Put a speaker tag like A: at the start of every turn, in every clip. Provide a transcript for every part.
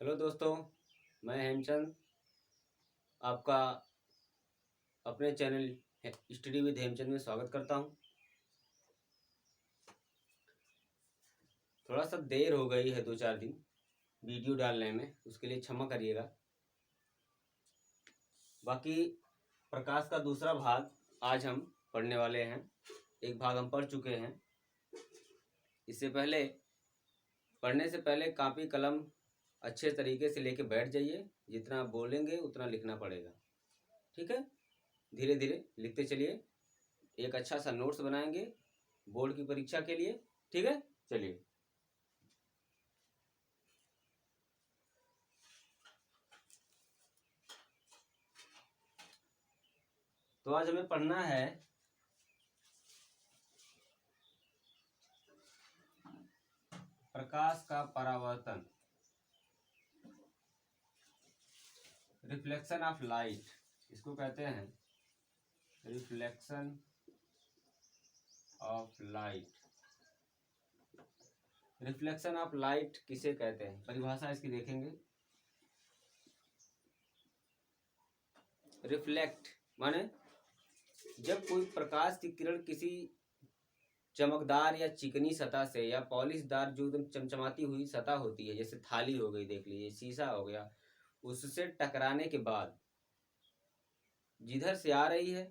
A: Hello दोस्तों, मैं हेमचंद आपका अपने चैनल स्टडी विद हेमचंद में स्वागत करता हूं। थोड़ा सा देर हो गई है, 2-4 दिन वीडियो डालने में, उसके लिए क्षमा करिएगा। बाकी प्रकाश का दूसरा भाग आज हम पढ़ने वाले हैं। एक भाग हम पढ़ चुके हैं। इससे पहले पढ़ने से पहले कापी कलम अच्छे तरीके से लेके बैठ जाइए। जितना आप बोलेंगे उतना लिखना पड़ेगा, ठीक है। धीरे धीरे लिखते चलिए। एक अच्छा सा नोट्स बनाएंगे बोर्ड की परीक्षा के लिए, ठीक है। चलिए, तो आज हमें पढ़ना है प्रकाश का परावर्तन, रिफ्लेक्शन ऑफ लाइट। इसको कहते हैं reflection of light. Reflection of light किसे कहते हैं, परिभाषा इसकी देखेंगे। रिफ्लेक्ट माने जब कोई प्रकाश की किरण किसी चमकदार या चिकनी सतह से या पॉलिशदार जो एकदम चमचमाती हुई सतह होती है, जैसे थाली हो गई, देख लीजिए शीशा हो गया, उससे टकराने के बाद जिधर से आ रही है,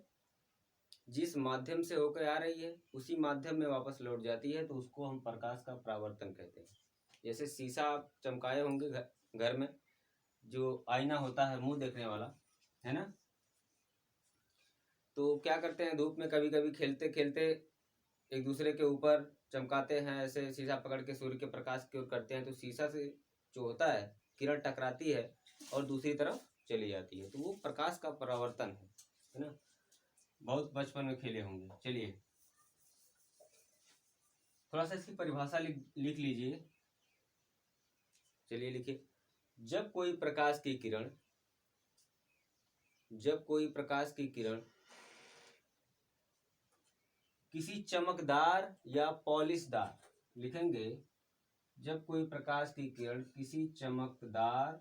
A: जिस माध्यम से होकर आ रही है, उसी माध्यम में वापस लौट जाती है, तो उसको हम प्रकाश का परावर्तन कहते हैं। जैसे शीशा आप चमकाए होंगे घर में, जो आईना होता है मुंह देखने वाला, है ना। तो क्या करते हैं, धूप में कभी कभी खेलते खेलते एक दूसरे के ऊपर चमकाते हैं, ऐसे शीशा पकड़ के सूर्य के प्रकाश की ओर करते हैं, तो शीशा से जो होता है किरण टकराती है और दूसरी तरफ चली जाती है, तो वो प्रकाश का परावर्तन है ना। बहुत बचपन में खेले होंगे। चलिए थोड़ा सा इसकी परिभाषा लिख लीजिए। चलिए लिखिए। जब कोई प्रकाश की किरण किसी चमकदार या पॉलिशदार, लिखेंगे जब कोई प्रकाश की किरण किसी चमकदार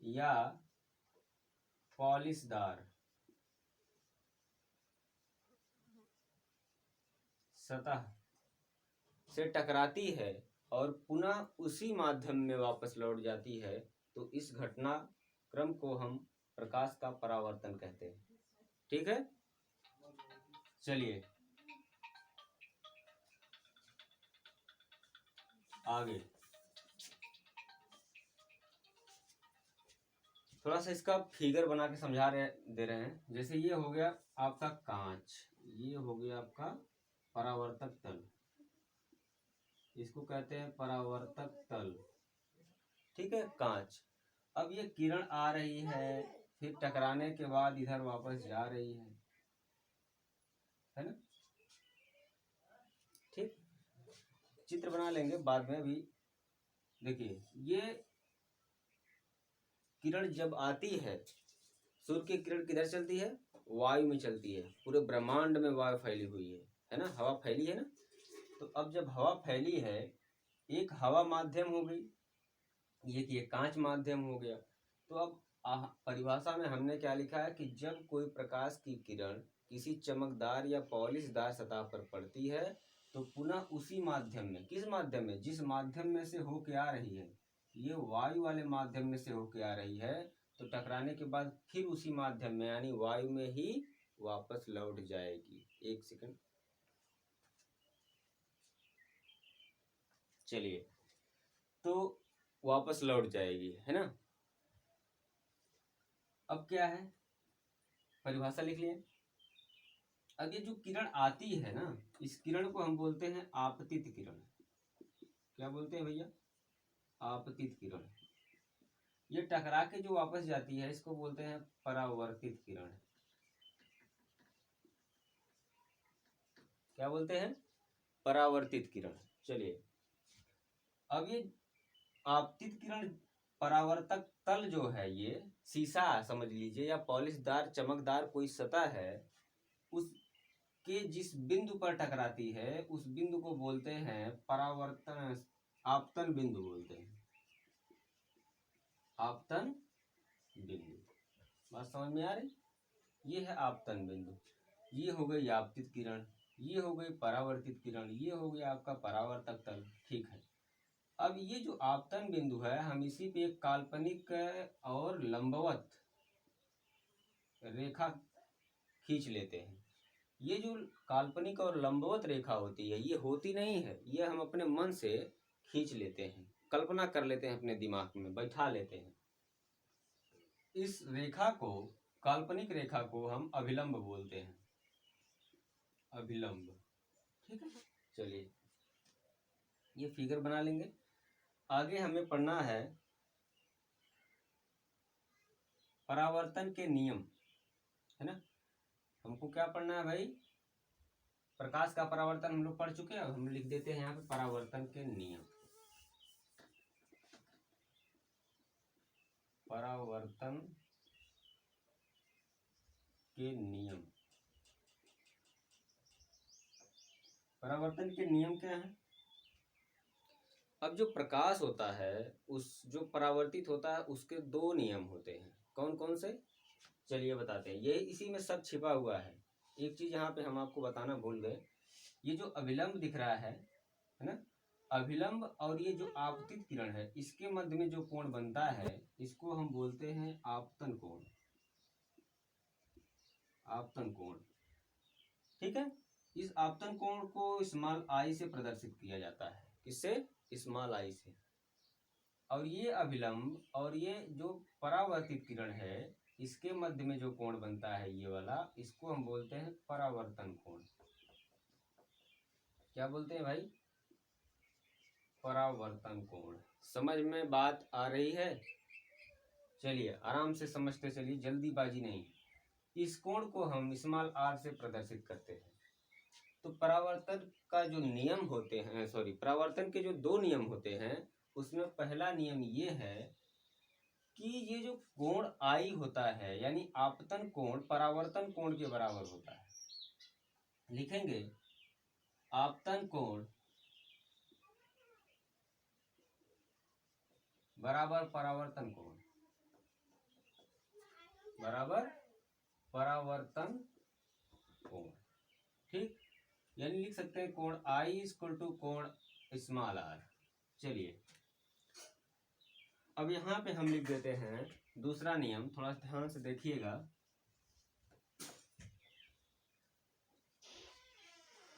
A: या पॉलिशदार सतह से टकराती है और पुनः उसी माध्यम में वापस लौट जाती है, तो इस घटनाक्रम को हम प्रकाश का परावर्तन कहते हैं, ठीक है। चलिए आगे थोड़ा सा इसका फिगर बना के दे रहे हैं। जैसे ये हो गया आपका कांच, ये हो गया आपका परावर्तक तल, इसको कहते हैं परावर्तक तल, ठीक है, कांच। अब ये किरण आ रही है, फिर टकराने के बाद इधर वापस जा रही है ना, ठीक। चित्र बना लेंगे बाद में। अभी देखिए, ये किरण जब आती है, सूर्य की किरण किधर चलती है, वायु में चलती है। पूरे ब्रह्मांड में वायु फैली हुई है ना, हवा फैली है ना। तो अब जब हवा फैली है, एक हवा माध्यम हो गई, ये कांच माध्यम हो गया। तो अब परिभाषा में हमने क्या लिखा है कि जब कोई प्रकाश की किरण किसी चमकदार या पॉलिशदार सतह पर पड़ती है, तो पुनः उसी माध्यम में, किस माध्यम में, जिस माध्यम में से होके आ रही है, ये वायु वाले माध्यम में से होके आ रही है, तो टकराने के बाद फिर उसी माध्यम में यानी वायु में ही वापस लौट जाएगी। एक सेकंड, चलिए, तो वापस लौट जाएगी, है ना। अब क्या है, परिभाषा लिख लिए। अब ये जो किरण आती है ना, इस किरण को हम बोलते हैं आपतित किरण। क्या बोलते हैं भैया, आपतित किरण। ये टकरा के जो वापस जाती है, इसको बोलते हैं परावर्तित किरण। क्या बोलते हैं, परावर्तित किरण। चलिए, अब ये आपतित किरण, परावर्तक तल जो है, ये शीशा समझ लीजिए या पॉलिशदार चमकदार कोई सतह है, उस के जिस बिंदु पर टकराती है, उस बिंदु को बोलते हैं परावर्तन, आपतन बिंदु बोलते हैं, आपतन बिंदु। बात समझ में आ रही? ये है आपतन बिंदु, ये हो गई आपतित किरण, ये हो गई परावर्तित किरण, ये हो गया आपका परावर्तक तल। ठीक है, अब ये जो आपतन बिंदु है, हम इसी पे एक काल्पनिक और लंबवत रेखा खींच लेते हैं। ये जो काल्पनिक और लंबवत रेखा होती है, ये होती नहीं है, ये हम अपने मन से खींच लेते हैं, कल्पना कर लेते हैं, अपने दिमाग में बैठा लेते हैं। इस रेखा को, काल्पनिक रेखा को हम अभिलंब बोलते हैं, अभिलंब। ठीक है, चलिए ये फिगर बना लेंगे। आगे हमें पढ़ना है परावर्तन के नियम, है ना। हमको क्या पढ़ना है भाई? प्रकाश का परावर्तन हम लोग पढ़ चुके हैं, अब हम लिख देते हैं यहाँ पे परावर्तन के नियम। परावर्तन के नियम, परावर्तन के नियम क्या है? अब जो प्रकाश होता है, उस जो परावर्तित होता है, उसके दो नियम होते हैं। कौन कौन से? चलिए बताते हैं, ये इसी में सब छिपा हुआ है। एक चीज यहाँ पे हम आपको बताना भूल गए, ये जो अभिलंब दिख रहा है ना, अभिलंब और ये जो आपतित किरण है, इसके मध्य में जो कोण बनता है, इसको हम बोलते हैं आपतन कोण, आपतन कोण। ठीक है, इस आपतन कोण को स्मॉल आई से प्रदर्शित किया जाता है। किससे? स्मॉल आई से। और ये अभिलंब और ये जो परावर्तित किरण है, इसके मध्य में जो कोण बनता है, ये वाला, इसको हम बोलते हैं परावर्तन कोण। क्या बोलते हैं भाई? परावर्तन कोण। समझ में बात आ रही है? चलिए आराम से समझते चलिए, जल्दीबाजी नहीं। इस कोण को हम स्मॉल आर से प्रदर्शित करते हैं। तो परावर्तन का जो नियम होते हैं, सॉरी, परावर्तन के जो दो नियम होते हैं, उसमें पहला नियम ये है कि ये जो कोण आई होता है, यानी आपतन कोण परावर्तन कोण के बराबर होता है। लिखेंगे आपतन कोण बराबर परावर्तन कोण, बराबर परावर्तन कोण। ठीक, यानी लिख सकते हैं कोण आई इक्वल टू कोण स्मॉल आर। चलिए अब यहाँ पे हम लिख देते हैं दूसरा नियम, थोड़ा ध्यान से देखिएगा।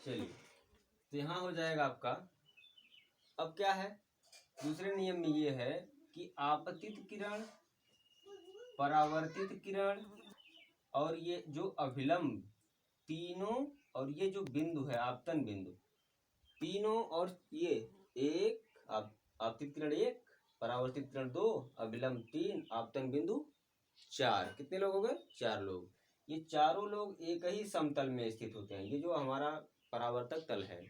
A: चलिए तो यहाँ हो जाएगा आपका, अब क्या है दूसरे नियम में, ये है कि आपतित किरण, परावर्तित किरण और ये जो अभिलंब, तीनों, और ये जो बिंदु है आपतन बिंदु, तीनों, और ये एक आपतित किरण 1, परावर्तित किरण 2, अभिलंब 3, आपतन बिंदु 4। कितने लोग हो गए? 4 लोग। ये चारों लोग एक ही समतल में स्थित होते हैं। ये जो हमारा परावर्तक तल है,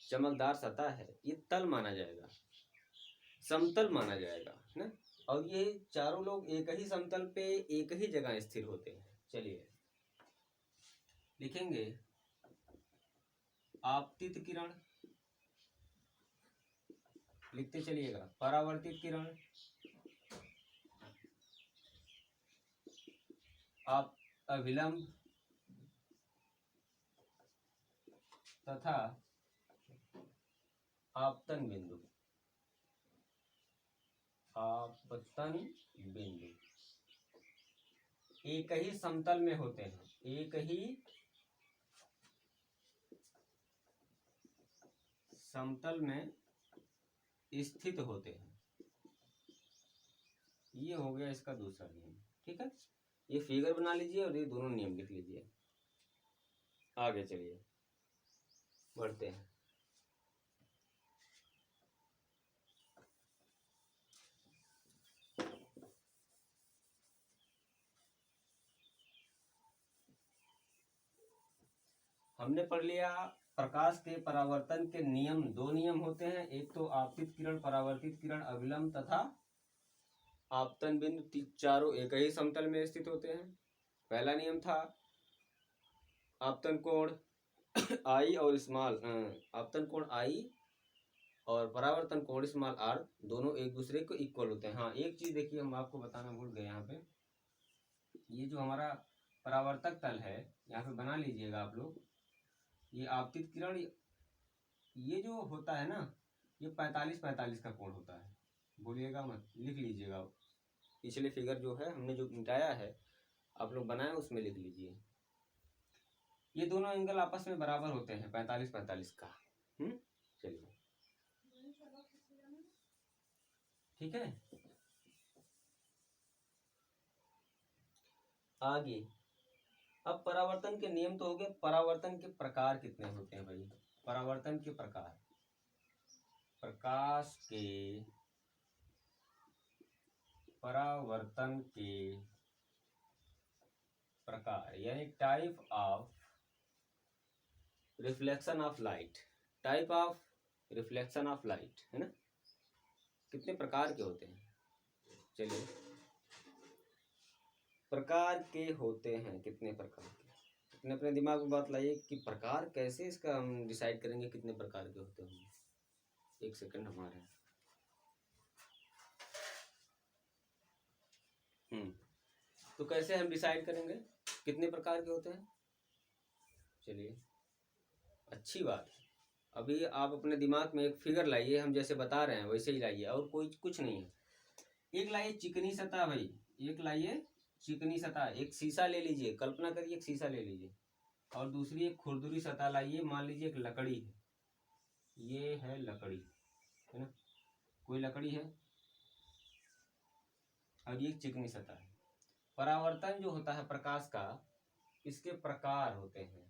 A: चमकदार सतह है, ये तल माना जाएगा, समतल माना जाएगा ना। और ये चारों लोग एक ही समतल पे एक ही जगह स्थिर होते हैं। चलिए लिखेंगे आपतित किरण, लिखते चलिएगा परावर्तित किरण, आप अभिलंब तथा आपतन बिंदु, आपतन बिंदु एक ही समतल में होते हैं, एक ही समतल में स्थित होते हैं। ये हो गया इसका दूसरा नियम। ठीक है, ये फिगर बना लीजिए और ये दोनों नियम लिख लीजिए। आगे चलिए बढ़ते हैं। हमने पढ़ लिया प्रकाश के परावर्तन के नियम, दो नियम होते हैं, एक तो आपतित किरण, परावर्तित किरण, अभिलंब तथा आपतन बिंदु, चारों एक ही समतल में स्थित होते हैं। पहला नियम था आपतन कोण आई और स्मॉल, आपतन कोण आई और परावर्तन कोण स्मॉल आर दोनों एक दूसरे को इक्वल होते हैं। हाँ, एक चीज देखिए हम आपको बताना भूल गए, यहाँ पे ये जो हमारा परावर्तक तल है यहाँ पे बना लीजिएगा आप लोग। ये आपतित किरण ये जो होता है ना, ये 45-45 का कोण होता है, बोलिएगा मत, लिख लीजिएगा। पिछले फिगर जो है हमने जो मिटाया है आप लोग बनाए उसमें लिख लीजिए। ये दोनों एंगल आपस में बराबर होते हैं 45-45 का। चलिए ठीक है। आगे अब परावर्तन के नियम तो हो गए, परावर्तन के प्रकार कितने होते हैं भाई? परावर्तन के प्रकार, प्रकाश के परावर्तन के प्रकार यानी type of reflection of light, type of reflection of light, है ना? कितने प्रकार के होते हैं? चलिए, प्रकार के होते हैं कितने प्रकार के? अपने अपने दिमाग में बात लाइए कि प्रकार कैसे इसका हम डिसाइड करेंगे कितने प्रकार के होते होंगे। एक सेकंड हमारे तो कैसे हम डिसाइड करेंगे कितने प्रकार के होते हैं? चलिए, अच्छी बात है। अभी आप अपने दिमाग में एक फिगर लाइए, हम जैसे बता रहे हैं वैसे ही लाइए, और कोई कुछ नहीं है। एक लाइए चिकनी सतह भाई, एक लाइए चिकनी सतह, एक शीशा ले लीजिए, कल्पना करिए एक शीशा ले लीजिए, और दूसरी एक खुरदुरी सतह लाइए, मान लीजिए एक लकड़ी है, ये है लकड़ी, है ना? कोई लकड़ी है और ये चिकनी सतह है। परावर्तन जो होता है प्रकाश का, इसके प्रकार होते हैं,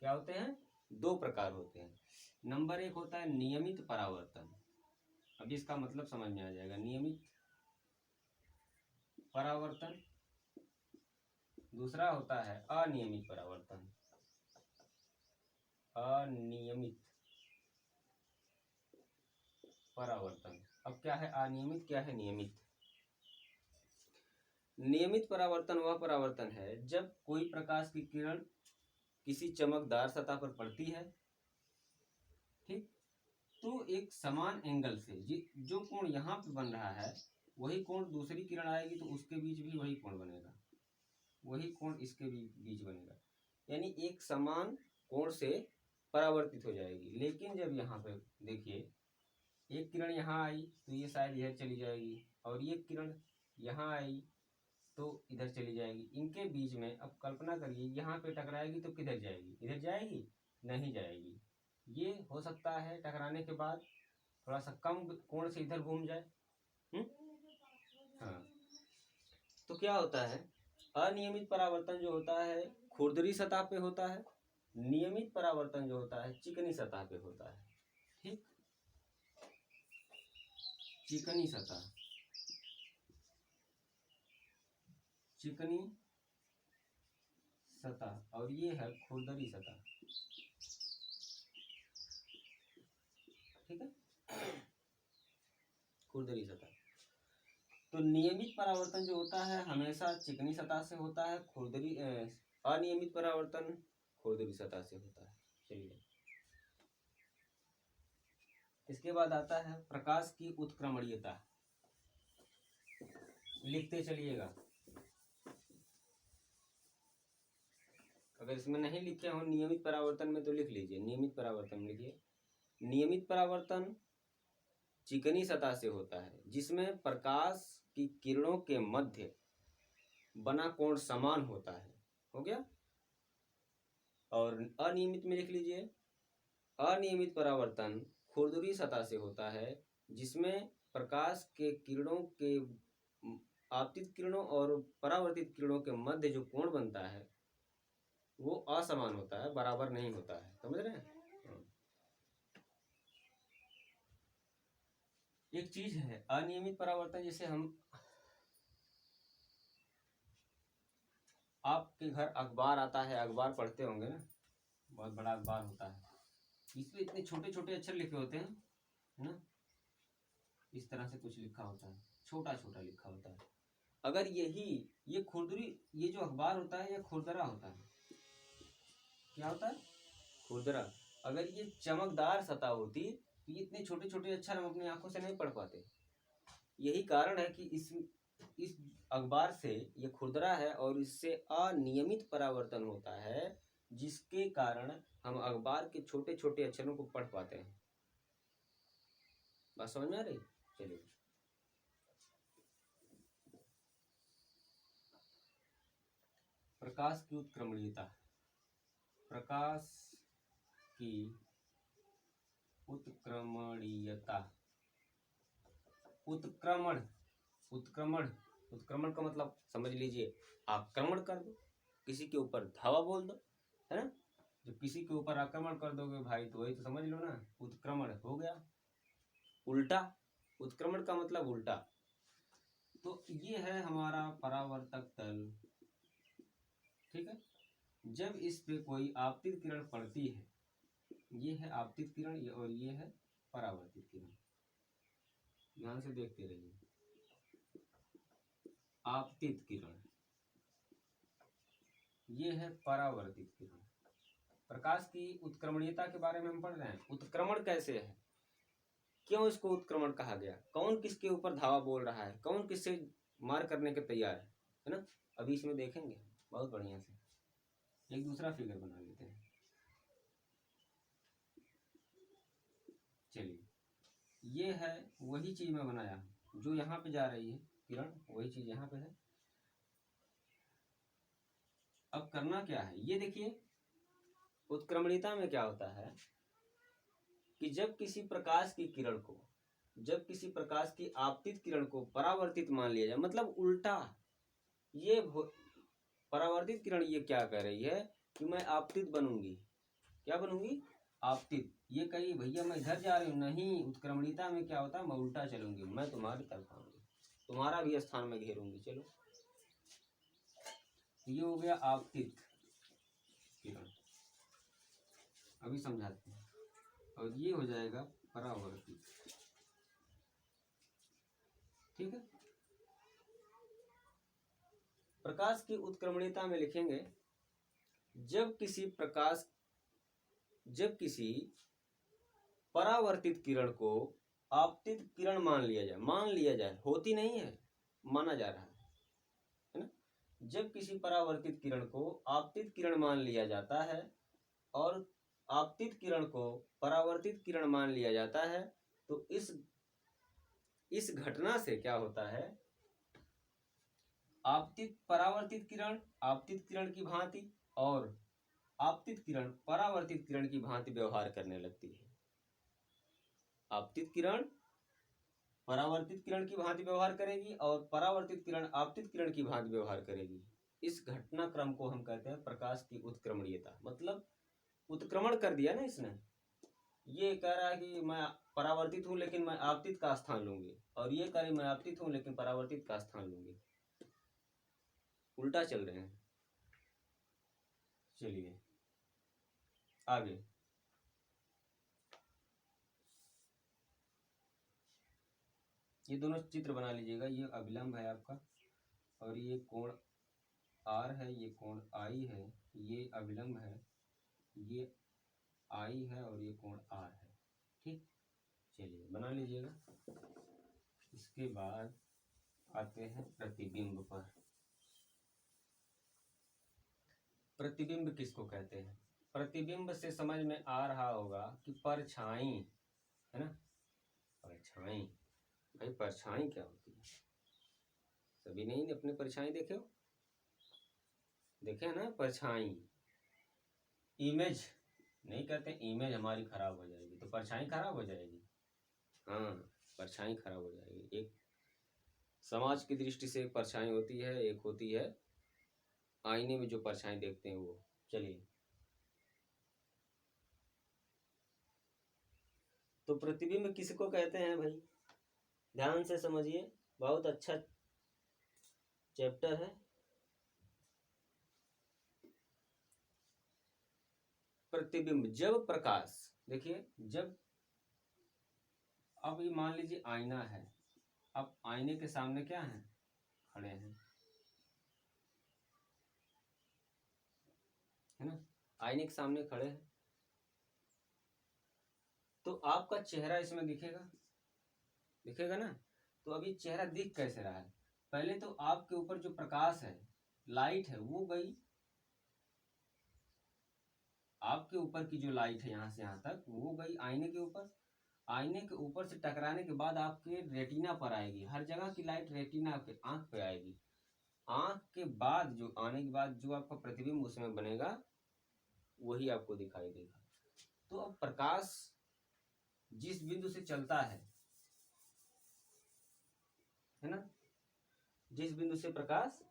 A: क्या होते हैं? 2 प्रकार होते हैं। नंबर 1 होता है नियमित परावर्तन, अभी इसका मतलब समझ में आ जाएगा। नियमित परावर्तन, दूसरा होता है अनियमित परावर्तन। अनियमित परावर्तन। अब क्या है अनियमित, क्या है नियमित? नियमित परावर्तन वह परावर्तन है जब कोई प्रकाश की किरण किसी चमकदार सतह पर पड़ती है, ठीक, तो एक समान एंगल से जो कोण यहाँ पे बन रहा है वही कोण दूसरी किरण आएगी तो उसके बीच भी वही कोण बनेगा, वही कोण इसके बीच बनेगा, यानी एक समान कोण से परावर्तित हो जाएगी। लेकिन जब यहाँ पे देखिए एक किरण यहाँ आई तो ये शायद इधर चली जाएगी, और ये किरण यहाँ आई तो इधर चली जाएगी। इनके बीच में अब कल्पना करिए यहाँ पे टकराएगी तो किधर जाएगी? इधर जाएगी? नहीं जाएगी। ये हो सकता है टकराने के बाद थोड़ा सा कम कोण से इधर घूम जाए। हाँ, तो क्या होता है अनियमित परावर्तन जो होता है खुरदरी सतह पे होता है, नियमित परावर्तन जो होता है चिकनी सतह पे होता है। ठीक, चिकनी सतह, चिकनी सतह, और ये है खुरदरी सतह। ठीक है, खुरदरी सतह। तो नियमित परावर्तन जो होता है हमेशा चिकनी सतह से होता है, खुरदरी अनियमित परावर्तन खुरदरी सतह से होता है। चलिए, इसके बाद आता है प्रकाश की उत्क्रमणीयता, लिखते चलिएगा। अगर इसमें नहीं लिखे हो नियमित परावर्तन में तो लिख लीजिए, नियमित परावर्तन में लिखिए। नियमित परावर्तन चिकनी सतह से होता है जिसमें प्रकाश की किरणों के मध्य बना कोण समान होता है। हो गया? और अनियमित में लिख लीजिए, अनियमित परावर्तन खुरदुरी सतह से होता है जिसमें प्रकाश के किरणों के आपतित किरणों और परावर्तित किरणों के मध्य जो कोण बनता है वो असमान होता है, बराबर नहीं होता है। समझ रहे हैं? एक चीज है अनियमित परावर्तन, जैसे हम आपके घर अखबार आता है, अखबार पढ़ते होंगे ना, बहुत बड़ा अखबार होता है, इसमें इतने छोटे छोटे अक्षर लिखे होते हैं, है ना? इस तरह से कुछ लिखा होता है, छोटा छोटा लिखा होता है। अगर ये खुरदरी, ये जो अखबार होता है ये खुरदरा होता है। क्या होता है? खुरदरा। अगर ये चमकदार सतह होती तो ये इतने छोटे छोटे अक्षर हम अपनी आंखों से नहीं पढ़ पाते। यही कारण है कि इस अखबार से ये खुरदरा है और इससे अनियमित परावर्तन होता है, जिसके कारण हम अखबार के छोटे छोटे अक्षरों को पढ़ पाते हैं। बात समझ में आ रही? चलिए, प्रकाश की उत्क्रमणीयता। प्रकाश की उत्क्रमणीयता। उत्क्रमण उत्क्रमण उत्क्रमण का मतलब समझ लीजिए, आक्रमण कर दो, किसी के ऊपर धावा बोल दो, है ना। जब किसी के ऊपर आक्रमण कर दोगे भाई तो वही तो समझ लो ना, उत्क्रमण हो गया। उल्टा, उत्क्रमण का मतलब उल्टा। तो ये है हमारा परावर्तक तल, ठीक है। जब इस पे कोई आपतित किरण पड़ती है, ये है आपतित किरण और ये है परावर्तित किरण। ध्यान से देखते रहिए। आपतित किरण, ये है परावर्तित किरण। प्रकाश की उत्क्रमणीयता के बारे में हम पढ़ रहे हैं। उत्क्रमण कैसे है, क्यों इसको उत्क्रमण कहा गया, कौन किसके ऊपर धावा बोल रहा है, कौन किससे मार करने के तैयार है ना। अभी इसमें देखेंगे बहुत बढ़िया से। एक दूसरा फिगर बना लेते हैं। चलिए, ये है वही चीज मैं बनाया जो यहाँ पे जा रही है किरण, वही चीज यहाँ पे है। अब करना क्या है, ये देखिए, उत्क्रमणीयता में क्या होता है कि जब किसी प्रकाश की किरण को, जब किसी प्रकाश की आपतित किरण को परावर्तित मान लिया जाए, मतलब उल्टा, ये परावर्तित किरण ये क्या कह रही है कि मैं आपतित बनूंगी। क्या बनूंगी? आपतित। ये कही भैया मैं इधर जा रही हूँ, नहीं, उत्क्रमणीयता में क्या होता है, मैं उल्टा चलूंगी, मैं तुम्हारी तरफ आऊंगी, तुम्हारा भी स्थान में घेरूंगी। चलो, ये हो गया आपतित किरण। अभी समझाते हैं। और ये हो जाएगा परावर्तित, ठीक है। प्रकाश की उत्क्रमणीयता में लिखेंगे, जब किसी परावर्तित किरण को आपतित किरण मान लिया जाए, होती नहीं है, माना जा रहा है ना। जब किसी परावर्तित किरण को आपतित किरण मान लिया जाता है और आपतित किरण को परावर्तित किरण मान लिया जाता है, तो इस घटना से क्या होता है, परावर्तित किरण आपतित किरण की भांति और आपतित किरण परावर्तित किरण की भांति व्यवहार करने लगती है। आपतित किरण परावर्तित किरण की भांति व्यवहार करेगी और परावर्तित किरण आपतित किरण की भांति व्यवहार करेगी। इस घटनाक्रम को हम कहते हैं प्रकाश की उत्क्रमणीयता। मतलब उत्क्रमण कर दिया ना इसने, ये कह रहा है कि मैं परावर्तित हूं लेकिन मैं आपतित का स्थान लूंगी, और ये कह रही मैं आपतित हूं लेकिन परावर्तित का स्थान लूंगी, उल्टा चल रहे हैं। चलिए आगे, ये दोनों चित्र बना लीजिएगा। ये अभिलंब है आपका और ये कोण आर है, ये कोण आई है, ये अभिलंब है, ये आई है और ये कोण आर है, ठीक। चलिए बना लीजिएगा। इसके बाद आते हैं प्रतिबिंब पर। प्रतिबिंब किसको कहते हैं? प्रतिबिंब से समझ में आ रहा होगा कि परछाई, है ना। परछाई, भाई परछाई क्या होती है? सभी ने अपनी परछाई देखे हो, देखे ना परछाई। इमेज नहीं कहते, इमेज हमारी खराब हो जाएगी तो परछाई खराब हो जाएगी। हाँ, परछाई खराब हो जाएगी। एक समाज की दृष्टि से एक परछाई होती है, एक होती है आईने में जो परछाई देखते हैं वो। चलिए, तो प्रतिबिंब किसको कहते हैं भाई? ध्यान से समझिए, बहुत अच्छा चैप्टर है। प्रतिबिंब, जब प्रकाश, देखिए, जब, अब ये मान लीजिए आईना है, अब आईने के सामने क्या है, खड़े हैं, है ना। आईने के सामने खड़े हैं, तो आपका चेहरा इसमें दिखेगा, दिखेगा ना। तो अभी चेहरा दिख कैसे रहा है? पहले तो आपके ऊपर जो प्रकाश है, लाइट है, वो गई, आपके ऊपर की जो लाइट है यहाँ से यहाँ तक वो गई आईने के ऊपर। आईने के ऊपर से टकराने के बाद आपके रेटिना पर आएगी, हर जगह की लाइट रेटिना पे, आंख पे आएगी। आंख के बाद जो आने के बाद जो आपका प्रतिबिंब उसमें बनेगा वही आपको दिखाई देगा। तो अब प्रकाश जिस बिंदु से चलता है ना, जिस बिंदु से प्रकाश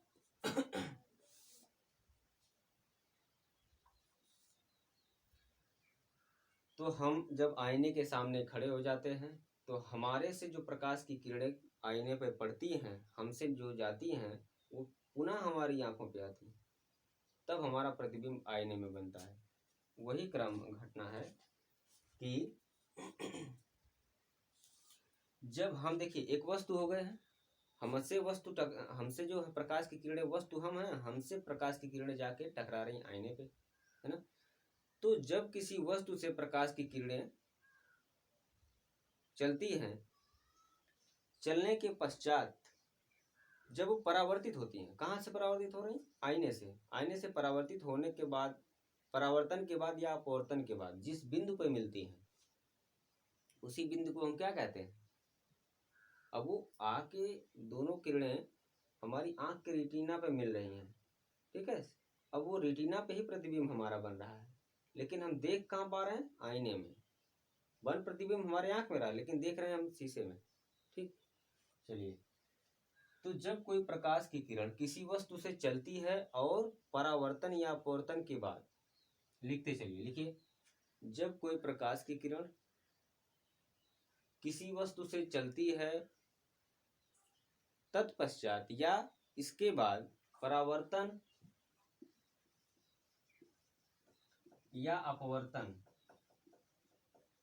A: तो हम जब आईने के सामने खड़े हो जाते हैं तो हमारे से जो प्रकाश की किरणें आईने पे पड़ती हैं, हमसे जो जाती हैं, वो पुनः हमारी आंखों पे आती हैं, तब हमारा प्रतिबिंब आईने में बनता है। वही क्रम घटना है कि जब हम देखिए एक वस्तु हो गए हैं, हमसे जो प्रकाश की किरणें, वस्तु हम हैं, हमसे प्रकाश की किरणें जाके टकरा रही आईने पे, है ना। तो जब किसी वस्तु से प्रकाश की किरणें चलती हैं, चलने के पश्चात जब वो परावर्तित होती हैं, कहाँ से परावर्तित हो रही हैं? आईने से। आईने से परावर्तित होने के बाद, परावर्तन के बाद या अपवर्तन के बाद जिस बिंदु पर मिलती हैं उसी बिंदु को हम क्या कहते हैं? अब वो आके दोनों किरणें हमारी आंख के रेटिना पे मिल रही हैं, ठीक है। अब वो रेटिना पे ही प्रतिबिंब हमारा बन रहा है, लेकिन हम देख कहाँ पा रहे हैं? आईने में। बन प्रतिबिंब हमारे आंख में रहा, लेकिन देख रहे हैं हम शीशे में, ठीक। चलिए, तो जब कोई प्रकाश की किरण किसी वस्तु से चलती है और परावर्तन या अपवर्तन के बाद, लिखते चलिए, लिखिए, जब कोई प्रकाश की किरण किसी वस्तु से चलती है, तत्पश्चात या इसके बाद परावर्तन या अपवर्तन,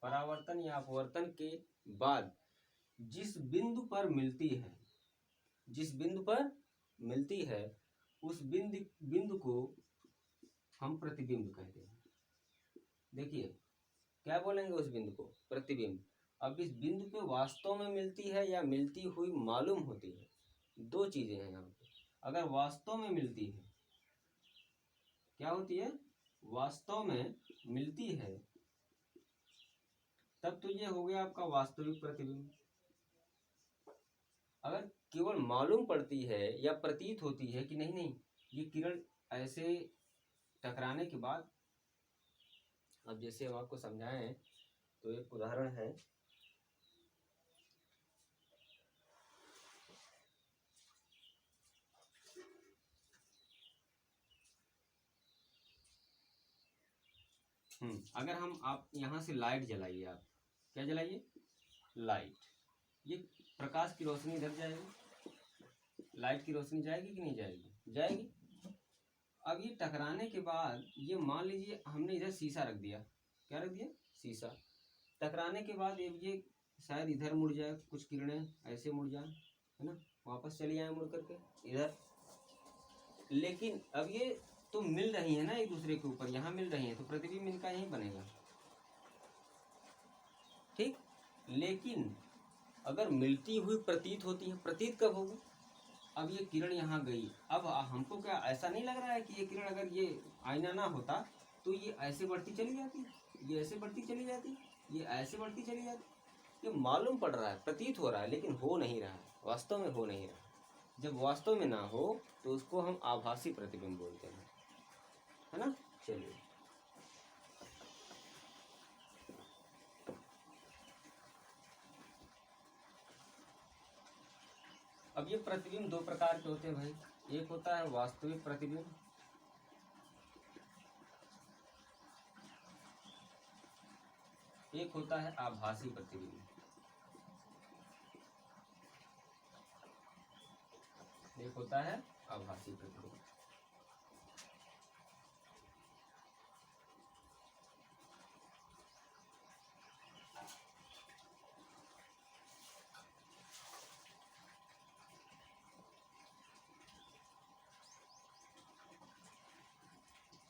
A: परावर्तन या अपवर्तन के बाद जिस बिंदु पर मिलती है, जिस बिंदु पर मिलती है उस बिंदु को हम प्रतिबिंब कहते हैं। देखिए, क्या बोलेंगे उस बिंदु को? प्रतिबिंब। अब इस बिंदु पे वास्तव में मिलती है या मिलती हुई मालूम होती है, दो चीजें हैं यहाँ पे। अगर वास्तव में मिलती है, क्या होती है? वास्तव में मिलती है, तब तो ये हो गया आपका वास्तविक प्रतिबिंब। अगर केवल मालूम पड़ती है या प्रतीत होती है कि नहीं नहीं ये किरण ऐसे टकराने के बाद, अब जैसे हम आपको समझाएं तो एक उदाहरण है, अगर हम, आप यहाँ से लाइट जलाइए, आप क्या जलाइए? लाइट। ये प्रकाश की रोशनी इधर जाएगी, लाइट की रोशनी जाएगी कि नहीं जाएगी? जाएगी। अब ये टकराने के बाद, ये मान लीजिए हमने इधर शीशा रख दिया, क्या रख दिया? शीशा। टकराने के बाद ये शायद इधर मुड़ जाए, कुछ किरणें ऐसे मुड़ जाए, है ना, वापस चली आए मुड़ करके इधर। लेकिन अब ये तो मिल रही है ना एक दूसरे के ऊपर, यहाँ मिल रही है, तो प्रतिबिंब इनका यहीं बनेगा, ठीक। लेकिन अगर मिलती हुई प्रतीत होती है, प्रतीत कब होगी? अब ये किरण यहाँ गई, अब हमको क्या ऐसा नहीं लग रहा है कि ये किरण अगर ये आईना ना होता तो ये ऐसे बढ़ती चली जाती, ये ऐसे बढ़ती चली जाती, ये ऐसे बढ़ती चली जाती? ये मालूम पड़ रहा है, प्रतीत हो रहा है, लेकिन हो नहीं रहा है, वास्तव में हो नहीं रहा है। जब वास्तव में ना हो तो उसको हम आभासी प्रतिबिंब बोलते हैं, है ना। चलिए, अब ये प्रतिबिंब दो प्रकार के होते हैं भाई। एक होता है वास्तविक प्रतिबिंब, एक होता है आभासी प्रतिबिंब। एक होता है आभासी प्रतिबिंब।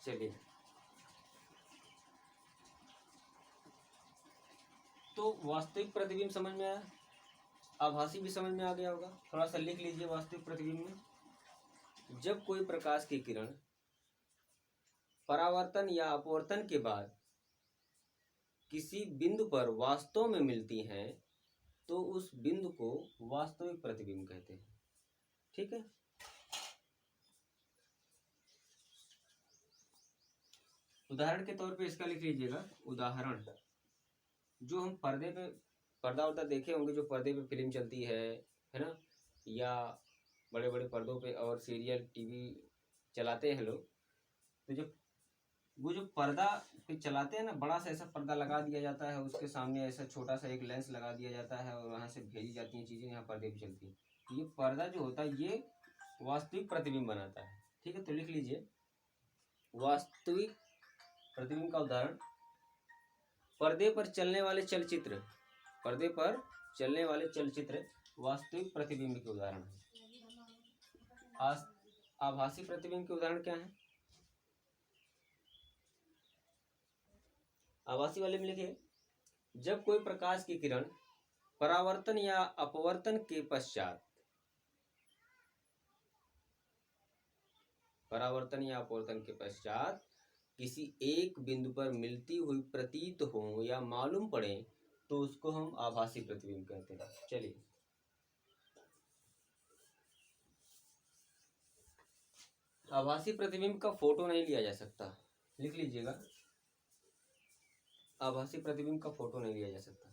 A: चलिए, तो वास्तविक प्रतिबिंब समझ में आया, आभासी भी समझ में आ गया होगा। थोड़ा सा लिख लीजिए। वास्तविक प्रतिबिंब में जब कोई प्रकाश की किरण परावर्तन या अपवर्तन के बाद किसी बिंदु पर वास्तव में मिलती हैं तो उस बिंदु को वास्तविक प्रतिबिंब कहते हैं। ठीक है। उदाहरण के तौर पे इसका लिख लीजिएगा। उदाहरण, जो हम पर्दे पे पर्दा वर्दा देखे होंगे, जो पर्दे पे फिल्म चलती है ना, या बड़े बड़े पर्दों पे और सीरियल टीवी चलाते हैं लोग, तो जब वो जो पर्दा पे चलाते हैं ना, बड़ा सा ऐसा पर्दा लगा दिया जाता है, उसके सामने ऐसा छोटा सा एक लेंस लगा दिया जाता है और वहाँ से भेजी जाती हैं चीज़ें, यहाँ पर्दे पे चलती हैं। तो ये पर्दा जो होता है ये वास्तविक प्रतिबिंब बनाता है। ठीक है, तो लिख लीजिए वास्तविक प्रतिबिंब का उदाहरण, पर्दे पर चलने वाले चलचित्र, पर्दे पर चलने वाले चलचित्र वास्तविक प्रतिबिंब के उदाहरण हैं। आभासी प्रतिबिंब के उदाहरण क्या हैं? आभासी वाले में लिखिए, जब कोई प्रकाश की किरण परावर्तन या अपवर्तन के पश्चात, परावर्तन या अपवर्तन के पश्चात किसी एक बिंदु पर मिलती हुई प्रतीत हो या मालूम पड़े तो उसको हम आभासी प्रतिबिंब कहते हैं। चलिए, आभासी प्रतिबिंब का फोटो नहीं लिया जा सकता, लिख लीजिएगा। आभासी प्रतिबिंब का फोटो नहीं लिया जा सकता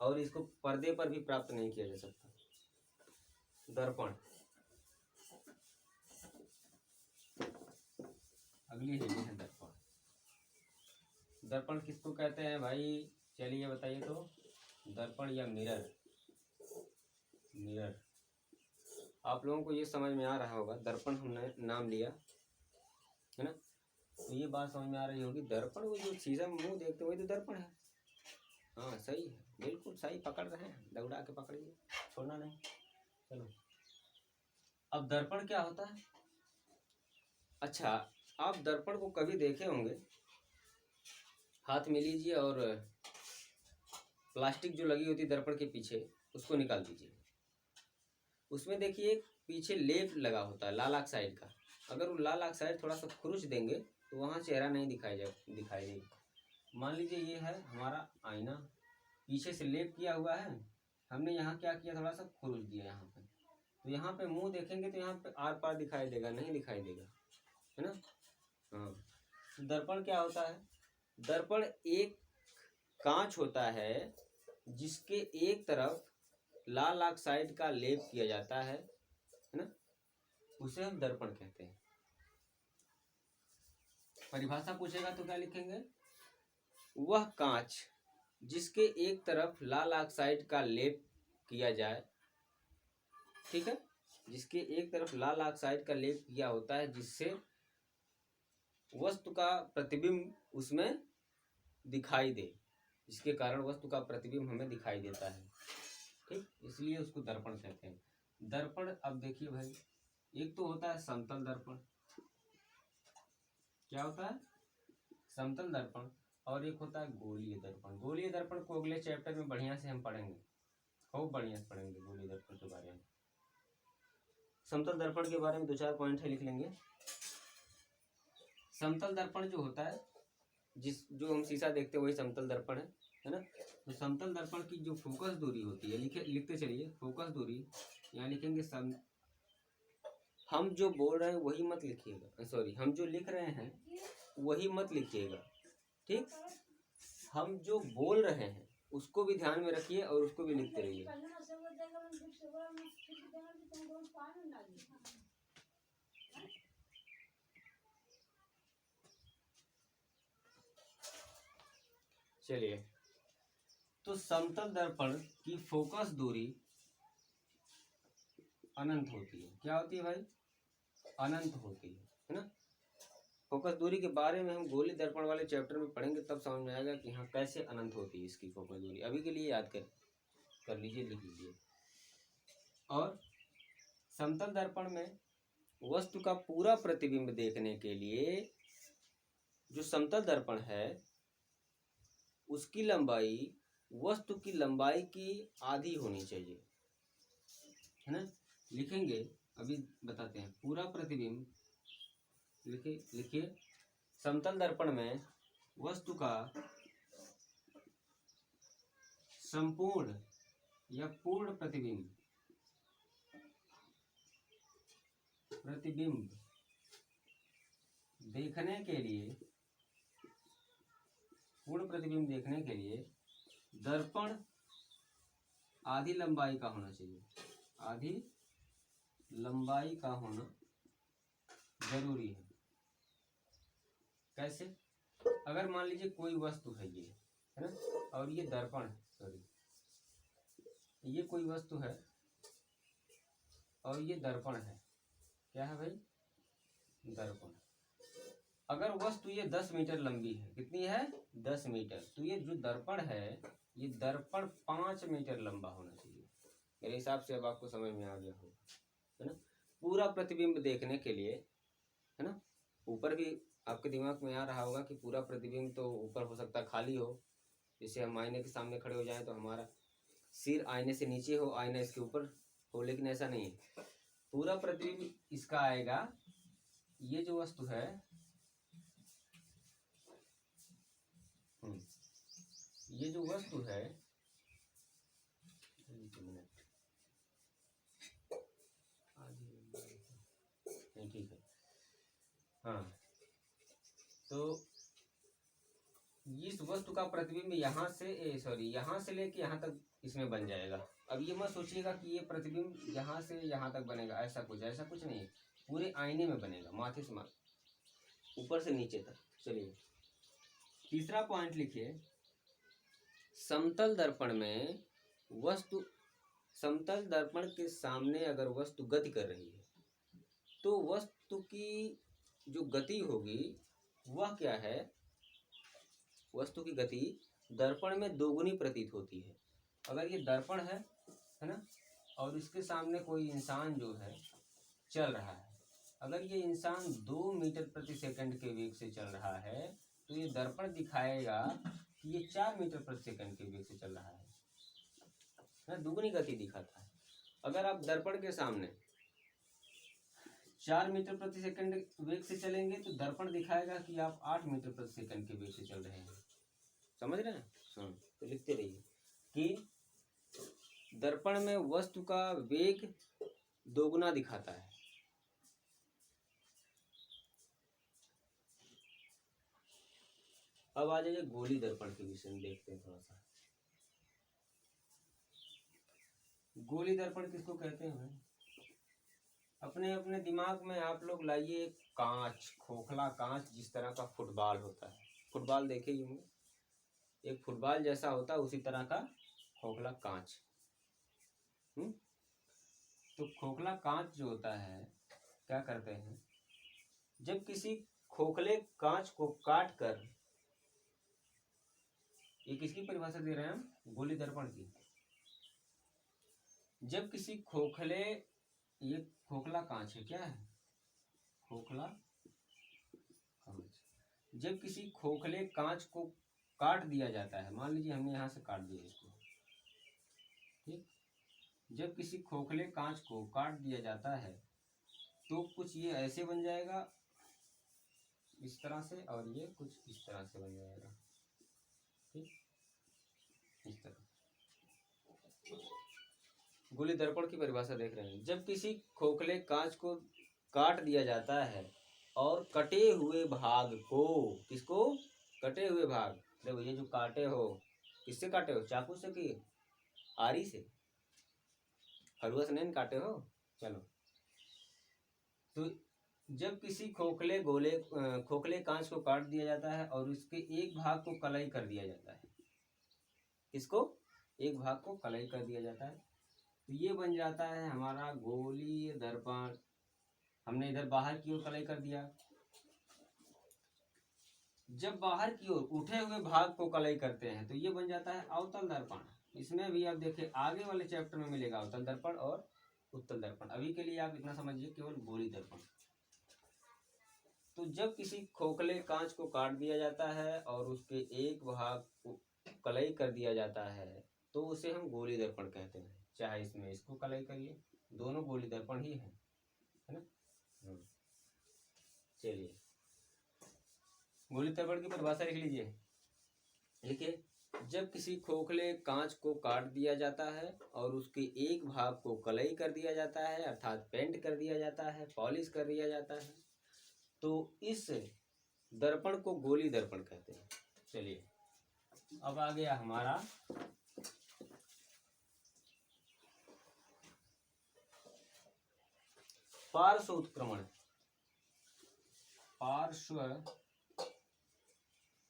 A: और इसको पर्दे पर भी प्राप्त नहीं किया जा सकता। दर्पण, अगली है दर्पण। दर्पण किसको कहते हैं भाई? चलिए बताइए तो। दर्पण या मिरर, मिरर आप लोगों को ये समझ में आ रहा होगा। दर्पण हमने नाम लिया है ना, तो ये बात समझ में आ रही होगी। दर्पण, वो जो शीशा में मुंह देखते वही तो दर्पण है। हाँ सही है, बिल्कुल सही पकड़ रहे हैं, दौड़ा के पकड़िए, छोड़ना नहीं। चलो, अब दर्पण क्या होता है? अच्छा, आप दर्पण को कभी देखे होंगे, हाथ में लीजिए और प्लास्टिक जो लगी होती है दर्पण के पीछे उसको निकाल दीजिए। उसमें देखिए पीछे लेप लगा होता है लाल ऑक्साइड का। अगर वो लाल ऑक्साइड थोड़ा सा खुरुच देंगे तो वहाँ चेहरा नहीं दिखाई देगा। मान लीजिए ये है हमारा आईना, पीछे से लेप किया हुआ है, हमने यहाँ क्या किया, थोड़ा सा खुरुच दिया यहाँ पे, तो यहाँ पे मुंह देखेंगे तो यहाँ पे आर पार दिखाई देगा, नहीं दिखाई देगा, है ना। हाँ, दर्पण क्या होता है? दर्पण एक कांच होता है जिसके एक तरफ लाल ऑक्साइड का लेप किया जाता है ना, उसे हम दर्पण कहते हैं। परिभाषा पूछेगा तो क्या लिखेंगे? वह कांच जिसके एक तरफ लाल ऑक्साइड का लेप किया जाए, ठीक है, जिसके एक तरफ लाल ऑक्साइड का लेप किया होता है, जिससे वस्तु का प्रतिबिंब उसमें दिखाई दे, जिसके कारण वस्तु का प्रतिबिंब हमें दिखाई देता है। ठीक, इसलिए उसको दर्पण कहते हैं। दर्पण, अब देखिए भाई, एक तो होता है समतल दर्पण। क्या होता है? समतल दर्पण। और एक होता है गोलीय दर्पण। गोलीय दर्पण को अगले चैप्टर में बढ़िया से हम पढ़ेंगे, खूब बढ़िया से पढ़ेंगे गोलीय दर्पण के बारे में। समतल दर्पण के बारे में 2-4 पॉइंट है, लिख लेंगे। समतल दर्पण जो होता है, जो हम शीशा देखते हैं वही समतल दर्पण है ना। तो समतल दर्पण की जो फोकस दूरी होती है, लिखते चलिए, फोकस दूरी, यहाँ लिखेंगे हम जो बोल रहे हैं वही मत लिखिएगा, सॉरी, हम जो लिख रहे हैं वही मत लिखिएगा, ठीक। हम जो बोल रहे हैं उसको भी ध्यान में रखिए और उसको भी लिखते रहिए। चलिए, तो समतल दर्पण की फोकस दूरी अनंत होती है। क्या होती है भाई? अनंत होती है ना। फोकस दूरी के बारे में हम गोली दर्पण वाले चैप्टर में पढ़ेंगे, तब समझ में आएगा कि हाँ कैसे अनंत होती है इसकी फोकस दूरी। अभी के लिए याद कर लीजिए, लिख लीजिए। और समतल दर्पण में वस्तु का पूरा प्रतिबिंब देखने के लिए जो समतल दर्पण है उसकी लंबाई वस्तु की लंबाई की आधी होनी चाहिए, है ना। लिखेंगे, अभी बताते हैं। पूरा प्रतिबिंब लिखिए समतल दर्पण में वस्तु का संपूर्ण या पूर्ण प्रतिबिंब देखने के लिए, पूर्ण प्रतिबिंब देखने के लिए दर्पण आधी लंबाई का होना चाहिए, आधी लंबाई का होना जरूरी है। कैसे? अगर मान लीजिए कोई वस्तु है ये, है ना, और ये दर्पण है, सॉरी, ये कोई वस्तु है और ये दर्पण है। क्या है भाई? दर्पण। अगर वस्तु ये 10 मीटर लंबी है, कितनी है? 10 मीटर। तो ये जो दर्पण है, ये दर्पण 5 मीटर लंबा होना चाहिए। मेरे हिसाब से अब आपको समझ में आ गया होगा, है ना। पूरा प्रतिबिंब देखने के लिए, है ना, ऊपर भी आपके दिमाग में आ रहा होगा कि पूरा प्रतिबिंब तो ऊपर हो सकता है खाली हो, जैसे हम आईने के सामने खड़े हो जाएं तो हमारा सिर आईने से नीचे हो, आईना इसके ऊपर हो, लेकिन ऐसा नहीं है। पूरा प्रतिबिंब इसका आएगा, ये जो वस्तु है, ये जो वस्तु है, ठीक है, हाँ, तो इस वस्तु का प्रतिबिंब यहाँ से यहाँ से लेके यहाँ तक इसमें बन जाएगा। अब ये मत सोचिएगा कि ये प्रतिबिंब यहाँ से यहाँ तक बनेगा, ऐसा कुछ नहीं है। पूरे आईने में बनेगा, माथे से ऊपर से नीचे तक। चलिए तीसरा पॉइंट लिखिए, समतल दर्पण के सामने अगर वस्तु गति कर रही है तो वस्तु की जो गति होगी वह क्या है? वस्तु की गति दर्पण में दोगुनी प्रतीत होती है। अगर ये दर्पण है ना, और इसके सामने कोई इंसान जो है चल रहा है, अगर ये इंसान 2 मीटर प्रति सेकंड के वेग से चल रहा है तो ये दर्पण दिखाएगा कि ये 4 मीटर प्रति सेकंड के वेग से चल रहा है ना, दुगनी गति दिखाता है। अगर आप दर्पण के सामने 4 मीटर प्रति सेकंड वेग से चलेंगे तो दर्पण दिखाएगा कि आप 8 मीटर प्रति सेकंड के वेग से चल रहे हैं। समझ रहे हैं? हाँ, तो लिखते रहिए कि दर्पण में वस्तु का वेग दोगुना दिखाता है। अब आ जाइए गोली दर्पण के विषय में देखते हैं थोड़ा सा। गोली दर्पण किसको कहते हैं भाई? अपने अपने दिमाग में आप लोग लाइए एक कांच, खोखला कांच, जिस तरह का फुटबॉल होता है। फुटबॉल देखे ही होंगे, एक फुटबॉल जैसा होता है उसी तरह का खोखला कांच। तो खोखला कांच जो होता है, क्या करते हैं, जब किसी खोखले कांच को काट कर, ये किसकी परिभाषा दे रहे हैं हम? गोली दर्पण की। जब किसी खोखले, ये खोखला कांच है, क्या है? खोखला कांच। जब किसी खोखले कांच को काट दिया जाता है, मान लीजिए हमने यहाँ से काट दिया इसको, ठीक, जब किसी खोखले कांच को काट दिया जाता है तो कुछ ये ऐसे बन जाएगा इस तरह से, और ये कुछ इस तरह से बन जाएगा, ठीक, इस तरह। गोली दर्पण की परिभाषा देख रहे हैं। जब किसी खोखले कांच को काट दिया जाता है और कटे हुए भाग को, किसको? कटे हुए भाग, देखो ये जो काटे हो, किससे काटे हो? चाकू से कि आरी से? हलवा से नहीं काटे हो? चलो, तो जब किसी खोखले कांच को काट दिया जाता है और उसके एक भाग को कलई कर दिया जाता है, इसको एक भाग को कलई कर दिया जाता है, तो ये बन जाता है हमारा गोलीय दर्पण। हमने इधर बाहर की ओर कलई कर दिया। जब बाहर की ओर उठे हुए भाग को कलई करते हैं तो ये बन जाता है अवतल दर्पण। इसमें भी आप देखिए आगे वाले चैप्टर में मिलेगा अवतल दर्पण और उत्तल दर्पण। अभी के लिए आप इतना समझिए केवल गोली दर्पण। तो जब किसी खोखले कांच को काट दिया जाता है और उसके एक भाग को कलई कर दिया जाता है तो उसे हम गोली दर्पण कहते हैं। चाहे इसमें इसको कलई करिए, दोनों गोली दर्पण ही है ना। चलिए गोली दर्पण की परिभाषा लिख लीजिए। लिखिए, जब किसी खोखले कांच को काट दिया जाता है और उसके एक भाग को कलई कर दिया जाता है, अर्थात पेंट कर दिया जाता है, पॉलिश कर दिया जाता है, तो इस दर्पण को गोली दर्पण कहते हैं। चलिए अब आ गया हमारा पार्श्व उत्क्रमण। पार्श्व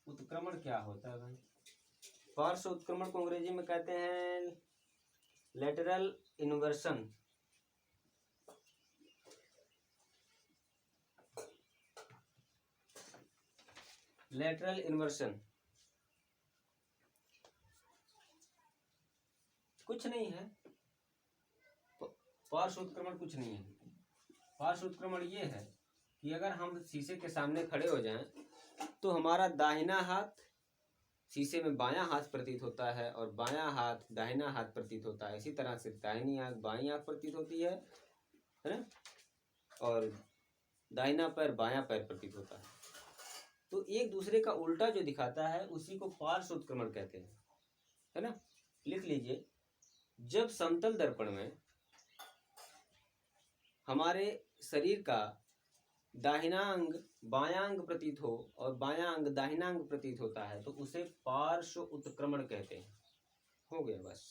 A: उत्क्रमण क्या होता है भाई? पार्श्व उत्क्रमण को अंग्रेजी में कहते हैं लेटरल इन्वर्सन। लेटरल इन्वर्सन कुछ नहीं है, पार्श्व उत्क्रमण कुछ नहीं है। पार्श्व उत्क्रमण ये है कि अगर हम शीशे के सामने खड़े हो जाएं तो हमारा दाहिना हाथ शीशे में बायां हाथ प्रतीत होता है और बायां हाथ दाहिना हाथ प्रतीत होता है। इसी तरह से दाहिनी आंख बाईं आंख प्रतीत होती है ना, और दाहिना पैर बायां पैर प्रतीत होता है। तो एक दूसरे का उल्टा जो दिखाता है उसी को पार्श्व उत्क्रमण कहते हैं, है ना। लिख लीजिए, जब समतल दर्पण में हमारे शरीर का दाहिना अंग बायां अंग प्रतीत हो और बायां अंग दाहिना अंग प्रतीत होता है तो उसे पार्श्व उत्क्रमण कहते हैं। हो गया बस।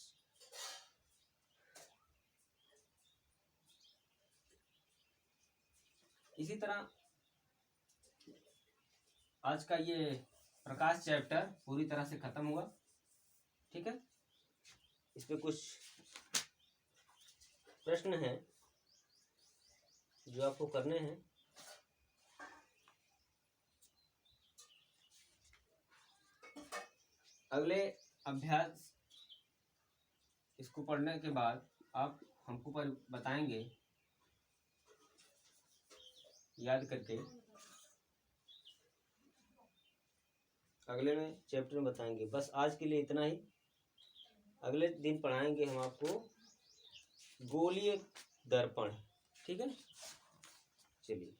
A: इसी तरह आज का ये प्रकाश चैप्टर पूरी तरह से खत्म हुआ। ठीक है, इस पे कुछ प्रश्न हैं जो आपको करने हैं। अगले अभ्यास इसको पढ़ने के बाद आप हमको बताएंगे याद करके, अगले में चैप्टर में बताएंगे। बस आज के लिए इतना ही। अगले दिन पढ़ाएंगे हम आपको गोलीय दर्पण। ठीक है, चलिए।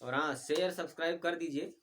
A: और हाँ, शेयर सब्सक्राइब कर दीजिए।